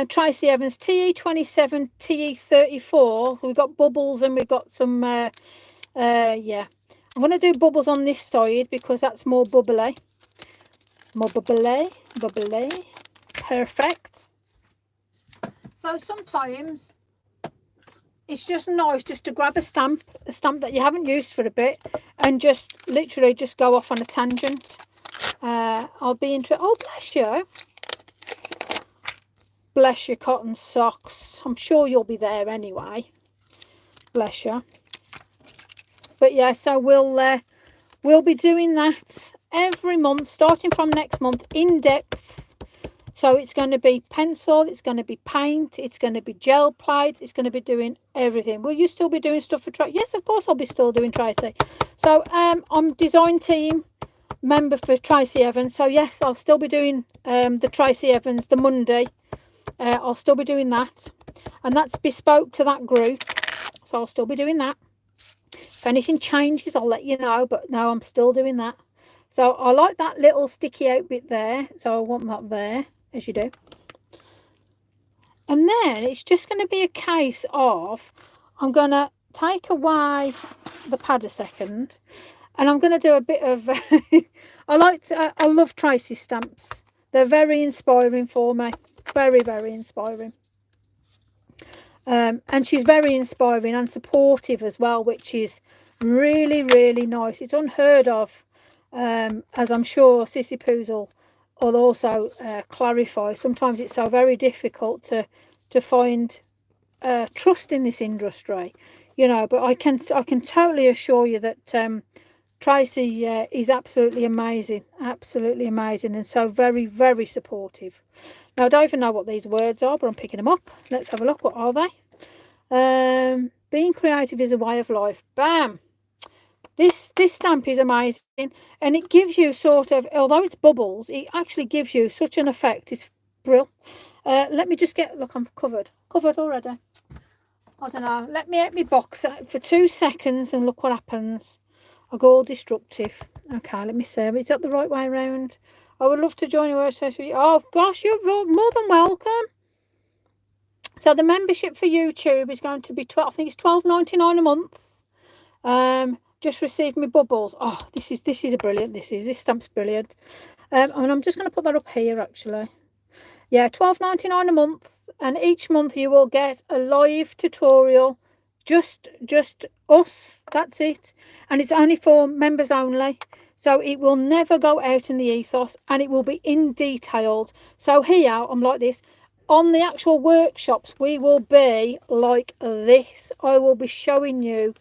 Tracy Evans TE27, TE34. We've got bubbles and we've got some... yeah, I'm going to do bubbles on this side because that's more bubbly. More bubbly. Perfect. So sometimes it's just nice just to grab a stamp that you haven't used for a bit and just literally just go off on a tangent. I'll be into... Oh, bless you. Bless your cotton socks. I'm sure you'll be there anyway. Bless you. But yeah, so we'll be doing that every month, starting from next month, in depth. So it's going to be pencil, it's going to be paint, it's going to be gel plate, it's going to be doing everything. Will you still be doing stuff for Tracy? Yes, of course I'll be still doing Tracy. So I'm design team member for Tracy Evans. So yes, I'll still be doing the Tracy Evans, the Monday. I'll still be doing that. And that's bespoke to that group. So I'll still be doing that. If anything changes, I'll let you know, but no, I'm still doing that. So I like that little sticky out bit there, so I want that there, as you do. And then it's just going to be a case of, I'm going to take away the pad a second, and I'm going to do a bit of, I love Tracy stamps. They're very inspiring for me, very, very inspiring. And she's very inspiring and supportive as well, which is really, really nice. It's unheard of, as I'm sure Sissy Poos will also clarify. Sometimes it's so very difficult to find trust in this industry, you know. But I can totally assure you that Tracy is absolutely amazing, and so very, very supportive. Now, I don't even know what these words are, but I'm picking them up. Let's have a look. What are they? Being creative is a way of life. Bam! This stamp is amazing. And it gives you sort of, although it's bubbles, it actually gives you such an effect. It's brilliant. Let me just get, look, I'm covered already. I don't know. Let me out my box for 2 seconds and look what happens. I go all destructive. Okay, let me see. Is that the right way around? I would love to join your association. Oh, gosh, you're more than welcome. So the membership for YouTube is going to be I think it's $12.99 a month. Just received me bubbles. Oh, this is a brilliant. This stamp's brilliant. And I'm just going to put that up here actually. Yeah, $12.99 a month, and each month you will get a live tutorial. Just us. That's it, and it's only for members only. So it will never go out in the ethos, and it will be in detailed. So here I'm like this. On the actual workshops, we will be like this. I will be showing you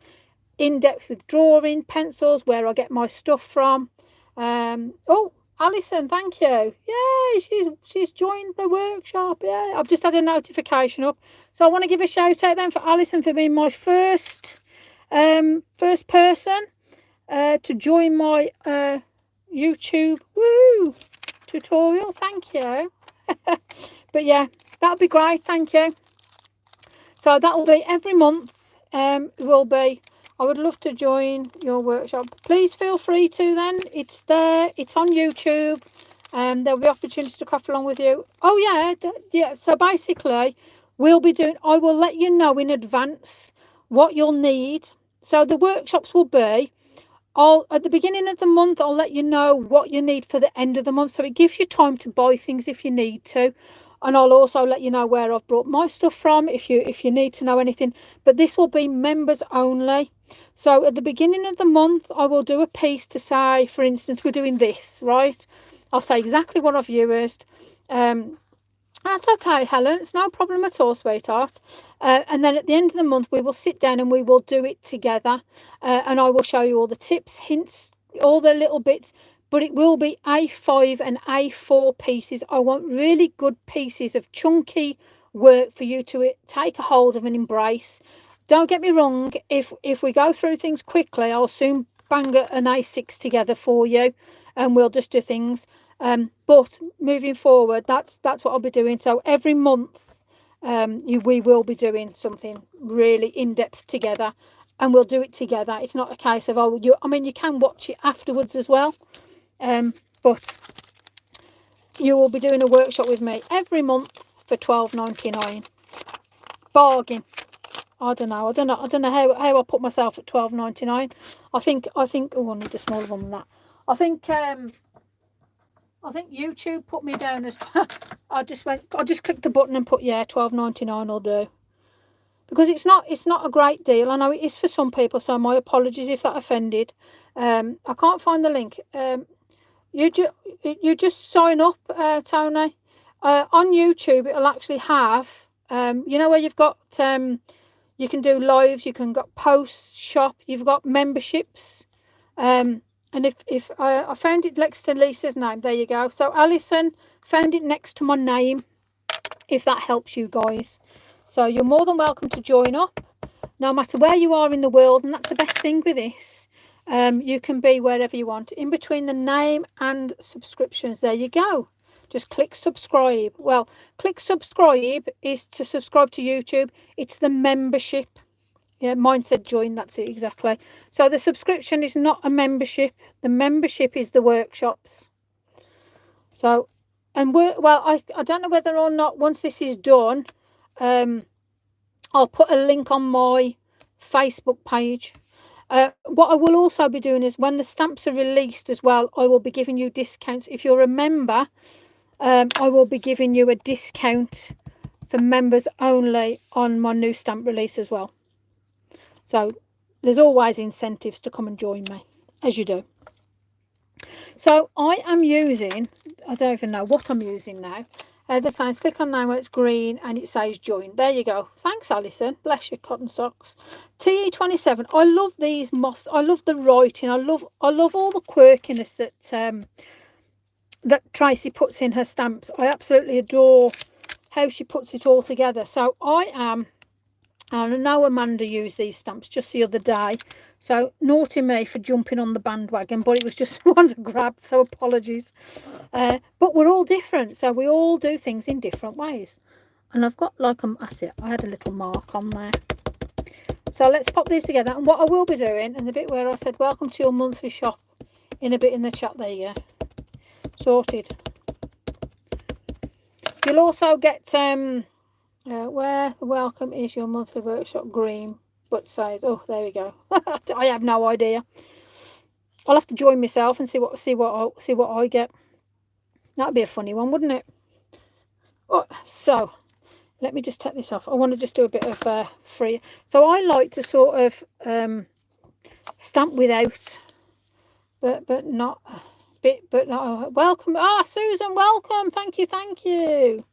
in depth with drawing, pencils, where I get my stuff from. Oh, Alison, thank you. Yeah, she's joined the workshop. Yeah, I've just had a notification up. So I want to give a shout out then for Alison for being my first person to join my YouTube tutorial. Thank you. But yeah, that'll be great. Thank you. So that'll be every month. Will be. I would love to join your workshop. Please feel free to then. It's there. It's on YouTube. There'll be opportunities to craft along with you. Oh yeah. So basically, we'll be doing. I will let you know in advance what you'll need. So the workshops will be. At the beginning of the month, I'll let you know what you need for the end of the month. So it gives you time to buy things if you need to. And I'll also let you know where I've brought my stuff from if you need to know anything. But this will be members only. So at the beginning of the month, I will do a piece to say, for instance, we're doing this, right? I'll say exactly what I've used. That's okay, Helen. It's no problem at all, sweetheart. And then at the end of the month, we will sit down and we will do it together. And I will show you all the tips, hints, all the little bits. but it will be A5 and A4 pieces. I want really good pieces of chunky work for you to take a hold of and embrace. Don't get me wrong, if we go through things quickly, I'll soon bang an A6 together for you and we'll just do things. But moving forward, that's what I'll be doing. So every month we will be doing something really in-depth together, and we'll do it together. It's not a case of, oh, I mean, you can watch it afterwards as well, but you will be doing a workshop with me every month for $12.99. Bargain. I don't know how I put myself at $12.99. I think oh, I need a smaller one than that. I think YouTube put me down as I just clicked the button and put, yeah, $12.99 will do. Because it's not a great deal. I know it is for some people, so my apologies if that offended. I can't find the link. You just sign up, Tony. On YouTube, it'll actually have, you know, where you've got, you can do lives, you can got posts, shop, you've got memberships. And if I found it next to Lisa's name, there you go. So Alison found it next to my name, if that helps you guys. So you're more than welcome to join up, no matter where you are in the world. And that's the best thing with this. You can be wherever you want. In between the name and subscriptions, there you go. Just click subscribe. Well, click subscribe is to subscribe to YouTube. It's the membership. Yeah, mine said join. That's it, exactly. So the subscription is not a membership. The membership is the workshops. So, and well, I don't know whether or not once this is done, I'll put a link on my Facebook page. What I will also be doing is when the stamps are released as well, I will be giving you discounts. If you're a member, I will be giving you a discount for members only on my new stamp release as well. So there's always incentives to come and join me, as you do. So I am using, I don't even know what I'm using now. The fans, click on now where it's green and it says join. There you go. Thanks, Alison. Bless your cotton socks. TE27. I love these moths. I love the writing. I love all the quirkiness that Tracy puts in her stamps. I absolutely adore how she puts it all together. So I am, and I know Amanda used these stamps just the other day. So naughty me for jumping on the bandwagon, but it was just one to grab, so apologies. But we're all different, so we all do things in different ways. And I've got like, that's it, I had a little mark on there. So let's pop these together. And what I will be doing, and the bit where I said, welcome to your monthly shop, in a bit in the chat, there you go. Sorted. You'll also get, where the welcome is your monthly workshop green. But says, oh, there we go. I have no idea. I'll have to join myself and see what I get. That'd be a funny one, wouldn't it? Oh, so let me just take this off. I want to just do a bit of free. So I like to sort of stamp without, but not but not. Welcome, Susan, welcome. Thank you.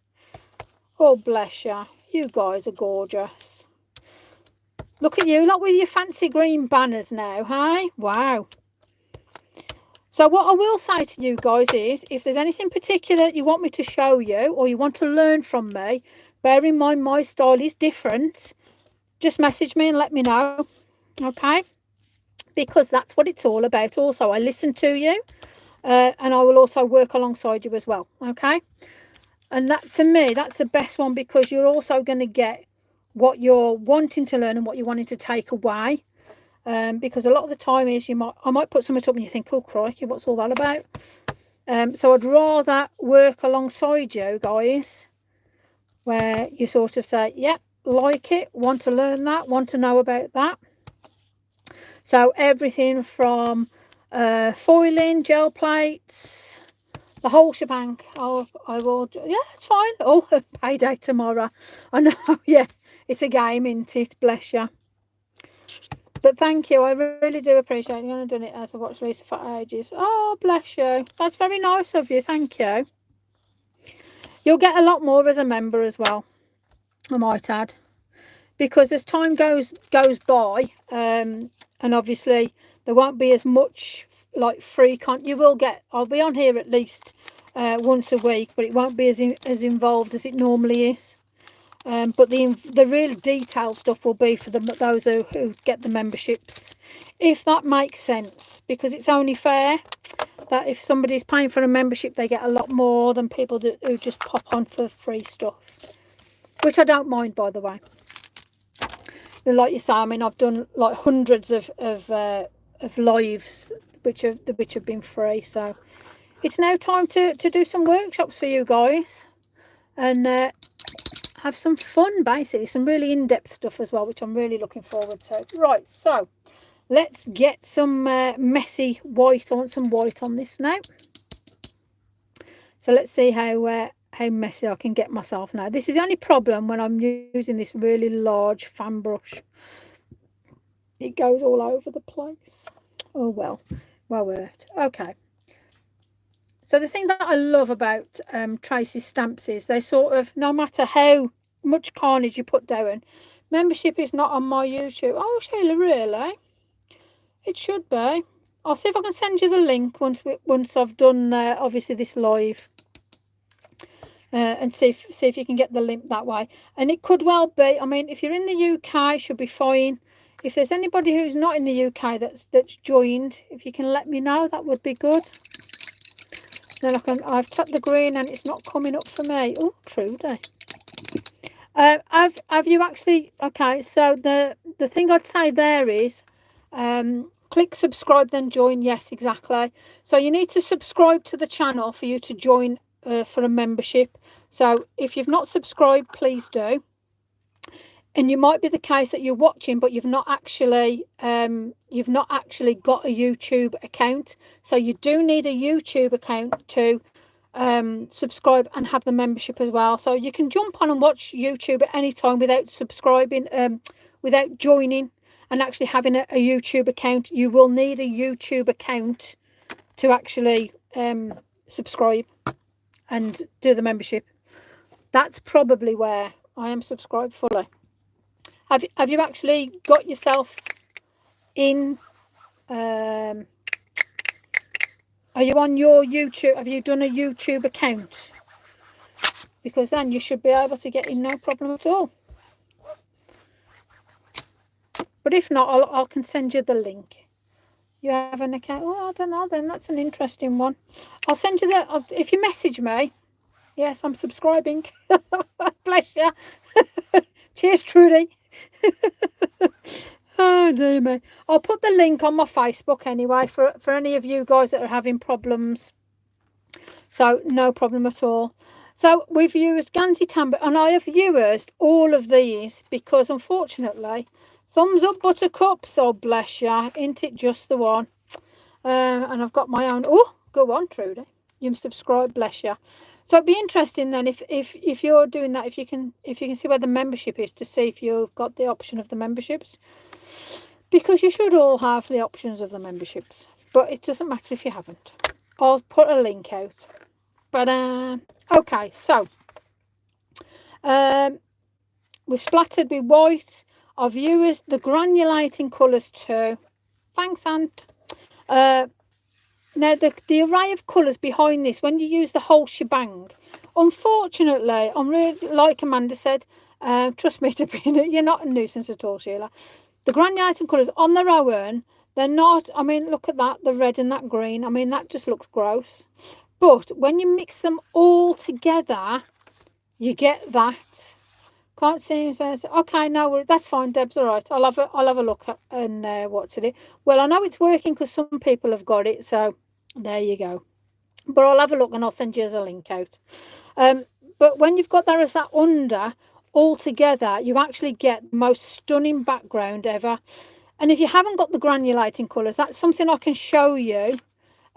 Oh, bless you. You guys are gorgeous. Look at you, lot with your fancy green banners now, hey? Wow. So what I will say to you guys is, if there's anything particular that you want me to show you or you want to learn from me, bear in mind my style is different, just message me and let me know, okay? Because that's what it's all about. Also, I listen to you and I will also work alongside you as well, okay? And that, for me, that's the best one, because you're also going to get what you're wanting to learn and what you're wanting to take away, because a lot of the time is I might put something up and you think, oh crikey, what's all that about? So I'd rather work alongside you guys, where you sort of say, yeah, like it, want to learn that, want to know about that. So everything from foiling, gel plates, the whole shebang. I will, yeah, it's fine. Oh, payday tomorrow. I know, yeah. It's a game, isn't it? Bless you. But thank you. I really do appreciate it. You've only done it as I watched Lisa for ages. Oh, bless you. That's very nice of you. Thank you. You'll get a lot more as a member as well, I might add. Because as time goes by, and obviously there won't be as much like free you will get, I'll be on here at least once a week, but it won't be as involved as it normally is. But the really detailed stuff will be for those who get the memberships, if that makes sense, because it's only fair that if somebody's paying for a membership, they get a lot more than people who just pop on for free stuff, which I don't mind, by the way. Like you say, I mean, I've done like hundreds of lives which have been free, so it's now time to do some workshops for you guys and have some fun, basically, some really in-depth stuff as well, which I'm really looking forward to. Right, so let's get some messy white. I want some white on this now. So let's see how messy I can get myself now. This is the only problem when I'm using this really large fan brush. It goes all over the place. Oh, well worth. Okay. So the thing that I love about Tracy's stamps is they sort of, no matter how much carnage you put down, membership is not on my YouTube. Oh, Sheila, really? It should be. I'll see if I can send you the link once I've done obviously this live, and see if you can get the link that way. And it could well be. I mean, if you're in the UK, it should be fine. If there's anybody who's not in the UK that's joined, if you can let me know, that would be good. Then I've tapped the green and it's not coming up for me. Oh, Trudy. Have you actually, okay, so the thing I'd say there is click subscribe then join. Yes, exactly. So you need to subscribe to the channel for you to join for a membership. So if you've not subscribed, please do. And you might be the case that you're watching, but you've not actually got a YouTube account. So you do need a YouTube account to subscribe and have the membership as well. So you can jump on and watch YouTube at any time without subscribing, without joining and actually having a YouTube account. You will need a YouTube account to actually subscribe and do the membership. That's probably where I am subscribed fully. Have you actually got yourself in? Are you on your YouTube? Have you done a YouTube account? Because then you should be able to get in, no problem at all. But if not, I can send you the link. You have an account? Oh, I don't know then. That's an interesting one. I'll send you the... If you message me... Yes, I'm subscribing. Bless you. Cheers, Trudy. Oh, dear me. I'll put the link on my Facebook anyway for any of you guys that are having problems. So, no problem at all. So, we've used Gansey Tambo, and I have used all of these because, unfortunately, thumbs up Buttercup, so bless you. Ain't it just the one? And I've got my own. Oh, go on, Trudy. You subscribe, bless you. So it'd be interesting then if you're doing that, if you can see where the membership is, to see if you've got the option of the memberships, because you should all have the options of the memberships, but it doesn't matter if you haven't. I'll put a link out. But okay, so we've splattered with white. I've used the granulating colours too. Thanks, Ant. Now, the array of colours behind this, when you use the whole shebang, unfortunately, I'm really, like Amanda said, trust me, you're not a nuisance at all, Sheila. The granulating colours on their own, they're not, I mean, look at that, the red and that green. I mean, that just looks gross. But when you mix them all together, you get that. Can't see. Okay, no, that's fine, Deb's all right. I'll have a look at and what's it. Well, I know it's working because some people have got it, so there you go. But I'll have a look and I'll send you as a link out. But when you've got that as that under all together, you actually get the most stunning background ever. And if you haven't got the granulating colours, that's something I can show you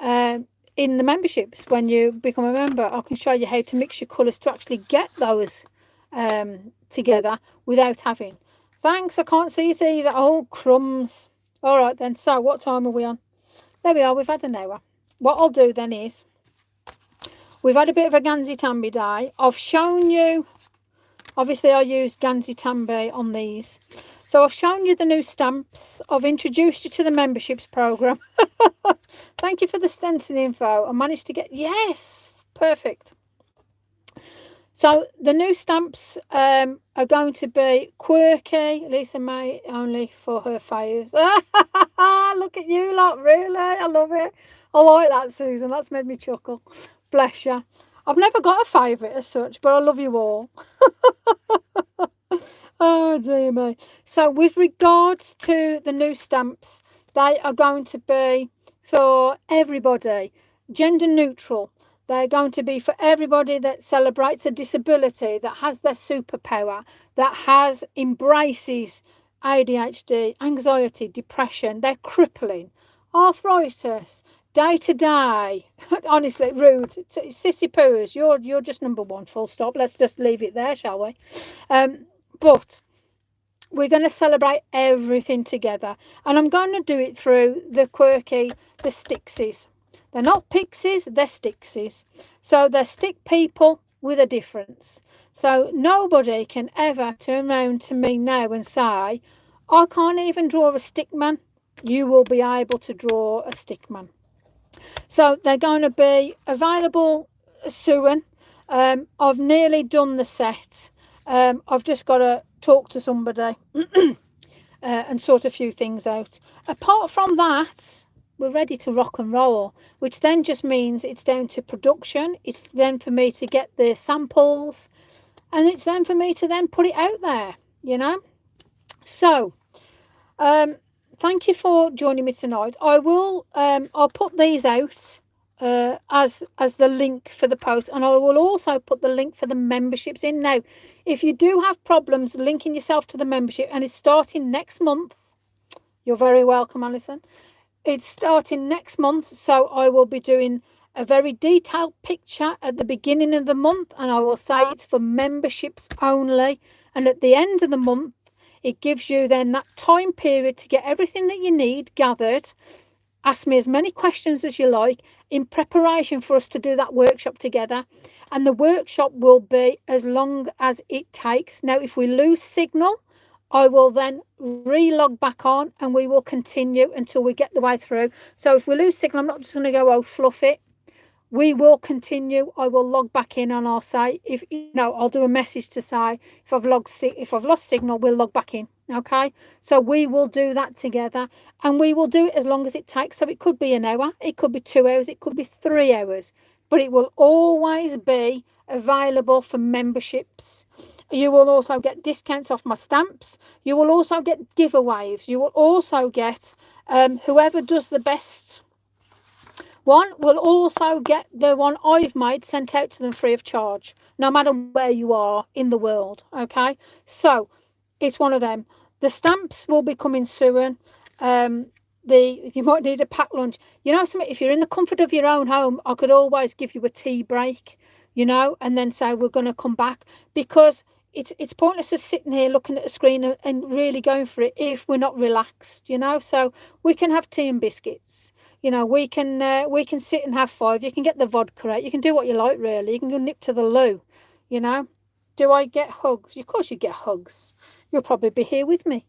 in the memberships. When you become a member, I can show you how to mix your colours to actually get those together without having. Thanks, I can't see it either. Oh, crumbs. All right then, so what time are we on? There we are, we've had an hour. What I'll do then is, we've had a bit of a Gansey Tambi day. I've shown you, obviously I used Gansey Tambi on these. So I've shown you the new stamps. I've introduced you to the memberships program. Thank you for the stencil info. I managed to get, yes, perfect. So the new stamps are going to be quirky. Lisa May only for her faves. Look at you lot, really. I love it. I like that, Susan. That's made me chuckle. Bless you. I've never got a favourite as such, but I love you all. Oh, dear me. So with regards to the new stamps, they are going to be for everybody, gender neutral. They're going to be for everybody that celebrates a disability, that has their superpower, that embraces ADHD, anxiety, depression. They're crippling, arthritis, day to day. Honestly, rude. Sissy poos, you're just number one, full stop. Let's just leave it there, shall we? But we're going to celebrate everything together. And I'm going to do it through the quirky, the Stixies. They're not pixies, they're Stixies. So they're stick people with a difference. So nobody can ever turn around to me now and say, I can't even draw a stick man. You will be able to draw a stick man. So they're going to be available soon. I've nearly done the set. I've just got to talk to somebody and sort a few things out. Apart from that, we're ready to rock and roll, which then just means it's down to production. It's then for me to get the samples, and it's then for me to then put it out there, you know. So thank you for joining me tonight. I'll put these out as the link for the post, and I will also put the link for the memberships in. Now, if you do have problems linking yourself to the membership, and it's starting next month, you're very welcome, Alison. It's starting next month, so I will be doing a very detailed picture at the beginning of the month, and I will say it's for memberships only, and at the end of the month it gives you then that time period to get everything that you need gathered. Ask me as many questions as you like in preparation for us to do that workshop together. And the workshop will be as long as it takes. Now, if we lose signal, I will then re-log back on and we will continue until we get the way through. So if we lose signal, I'm not just going to go, oh, fluff it. We will continue. I will log back in and I'll say, I'll do a message to say, if I've lost signal, we'll log back in. Okay, so we will do that together, and we will do it as long as it takes. So it could be an hour, it could be 2 hours, it could be 3 hours, but it will always be available for memberships. You will also get discounts off my stamps. You will also get giveaways. You will also get whoever does the best one will also get the one I've made sent out to them free of charge, no matter where you are in the world. Okay, so it's one of them. The stamps will be coming soon. You might need a packed lunch. You know something, if you're in the comfort of your own home, I could always give you a tea break, and then say we're going to come back, because it's pointless just sitting here looking at a screen and really going for it if we're not relaxed, So we can have tea and biscuits. We can sit and have 5. You can get the vodka out. You can do what you like, really. You can go nip to the loo, Do I get hugs? Of course you get hugs. You'll probably be here with me.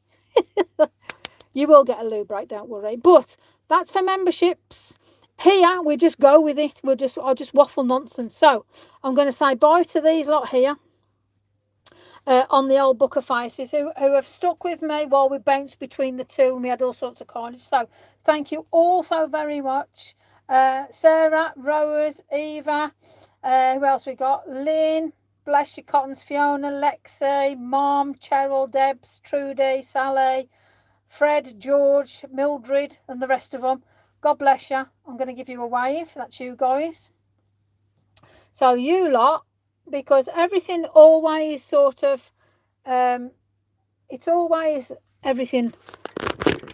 You will get a loo break, don't worry. But that's for memberships. Here, we just go with it. I'll just waffle nonsense. So I'm going to say bye to these lot here. On the old Book of Faces, who have stuck with me while we bounced between the two and we had all sorts of carnage. So thank you all so very much. Sarah, Rose, Eva, who else we got? Lynn, bless you, Cottons, Fiona, Lexi, Mom, Cheryl, Debs, Trudy, Sally, Fred, George, Mildred, and the rest of them. God bless you. I'm going to give you a wave. That's you guys. So you lot, because everything always sort of, it's always everything.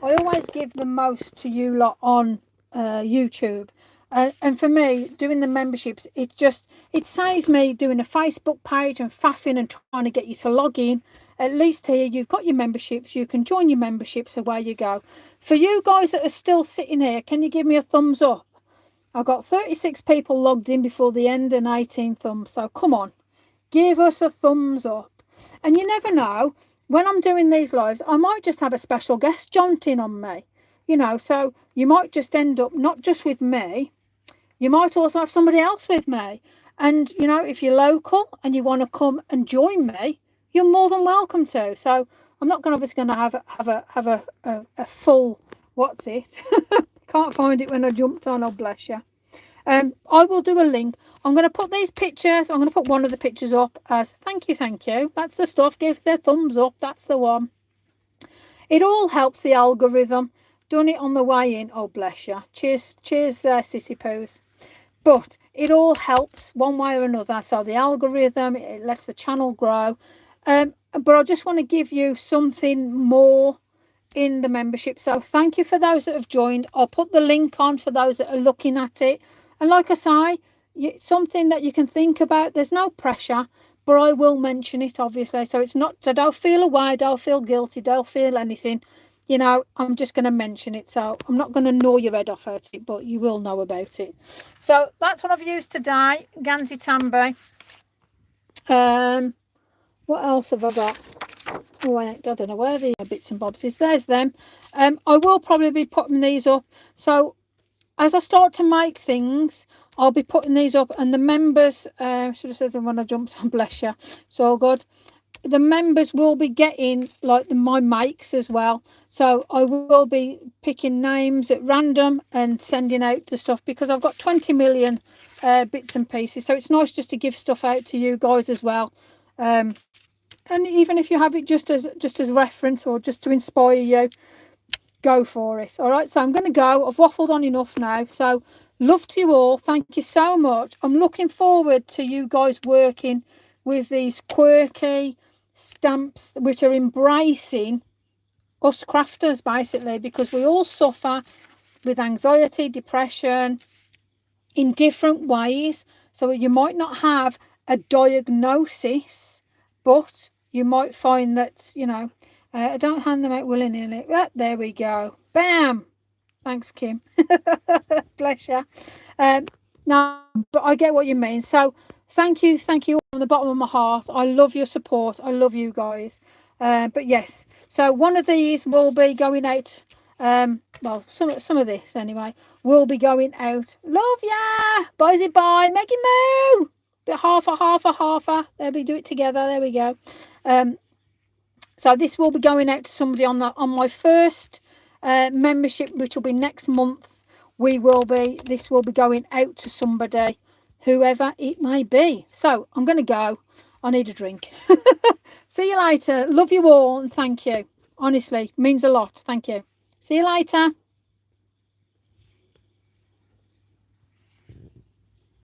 I always give the most to you lot on YouTube. And for me, doing the memberships, it saves me doing a Facebook page and faffing and trying to get you to log in. At least here, you've got your memberships. You can join your memberships, away you go. For you guys that are still sitting here, can you give me a thumbs up? I've got 36 people logged in before the end and 18 thumbs. So come on, give us a thumbs up. And you never know, when I'm doing these lives, I might just have a special guest jaunting on me. you know, so you might just end up not just with me, you might also have somebody else with me. And, you know, if you're local and you want to come and join me, you're more than welcome to. So I'm not going obviously going to have a full, what's it? Can't find it when I jumped on, oh bless you. I will do a link. I'm going to put these pictures, I'm going to put one of the pictures up as thank you. That's the stuff. Give the thumbs up. That's the one. It all helps the algorithm. Done it on the way in. Oh, bless you. Cheers, sissy poos. But it all helps one way or another. So the algorithm, it lets the channel grow. But I just want to give you something more in the membership. So thank you for those that have joined. I'll put the link on for those that are looking at it. And like I say, it's something that you can think about. There's no pressure, but I will mention it, obviously. So it's not, so don't feel away, don't feel guilty, don't feel anything. You know, I'm just going to mention it. So I'm not going to gnaw your head off at it, but you will know about it. So that's what I've used today, Gansey Tambi. What else have I got? Oh, I don't know where the bits and bobs is. There's them. I will probably be putting these up. So as I start to make things, I'll be putting these up. And the members, should have said them when I jumped on, bless you. So all good. The members will be getting like my makes as well. So I will be picking names at random and sending out the stuff because I've got 20 million bits and pieces. So it's nice just to give stuff out to you guys as well. And even if you have it just as reference or just to inspire you, go for it. All right, so I'm going to go. I've waffled on enough now. So love to you all. Thank you so much. I'm looking forward to you guys working with these quirky stamps which are embracing us crafters, basically, because we all suffer with anxiety, depression in different ways. So you might not have a diagnosis, but you might find that, you know, don't hand them out willy-nilly. There we go. Bam. Thanks, Kim. Bless you. Now, but I get what you mean. So thank you from the bottom of my heart. I love your support. I love you guys. But yes, so one of these will be going out. Well, some of this anyway will be going out. Love ya. Bye. Maggie Moo. Bit half. There we do it together. There we go. So this will be going out to somebody on my first membership, which will be next month. This will be going out to somebody, whoever it may be. So I'm going to go. I need a drink. See you later. Love you all and thank you. Honestly, means a lot. Thank you. See you later.